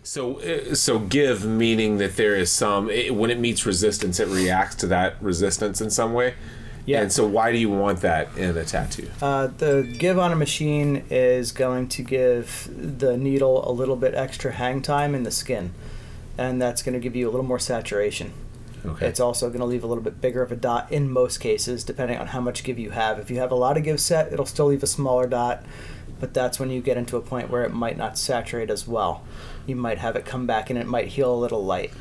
So give meaning that there is some, when it meets resistance, it reacts to that resistance in some way. Yeah. And so why do you want that in a tattoo? The give on a machine is going to give the needle a little bit extra hang time in the skin, and that's going to give you a little more saturation. Okay. It's also going to leave a little bit bigger of a dot in most cases, depending on how much give you have. If you have a lot of give set, it'll still leave a smaller dot, but that's when you get into a point where it might not saturate as well. You might have it come back and it might heal a little light.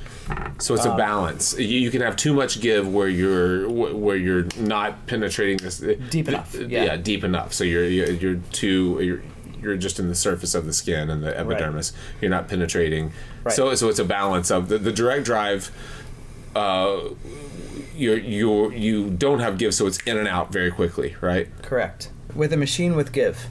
So it's a balance. You can have too much give where you're not penetrating this Deep enough. Yeah, deep enough. So you're just in the surface of the skin and the epidermis. Right. You're not penetrating. Right. So it's a balance of the direct drive. You don't have give, so it's in and out very quickly, right? Correct. With a machine with give,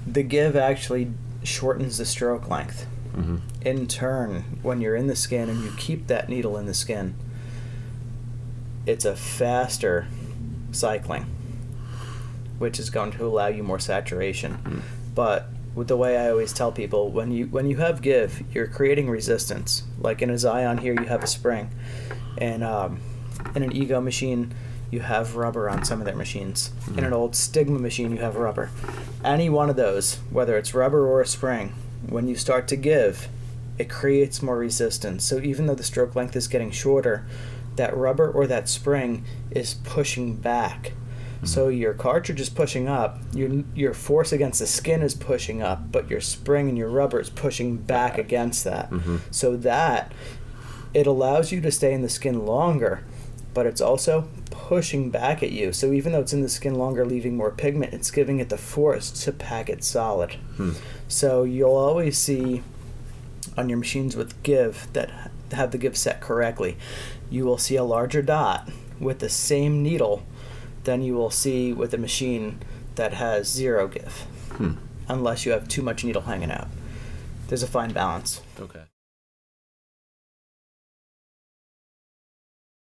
the give actually shortens the stroke length. Mm-hmm. In turn, when you're in the skin and you keep that needle in the skin, it's a faster cycling, which is going to allow you more saturation. Mm-hmm. But with the way I always tell people, when you have give, you're creating resistance. Like in a Zion here, you have a spring, and in an Ego machine, you have rubber on some of their machines. Mm-hmm. In an old Stigma machine, you have rubber. Any one of those, whether it's rubber or a spring, when you start to give, it creates more resistance. So even though the stroke length is getting shorter, that rubber or that spring is pushing back. Mm-hmm. So your cartridge is pushing up, your force against the skin is pushing up, but your spring and your rubber is pushing back against that. Mm-hmm. So that it allows you to stay in the skin longer, but it's also pushing back at you. So even though it's in the skin longer, leaving more pigment, it's giving it the force to pack it solid. Hmm. So you'll always see on your machines with give that have the give set correctly, you will see a larger dot with the same needle than you will see with a machine that has zero give, unless you have too much needle hanging out. There's a fine balance. Okay.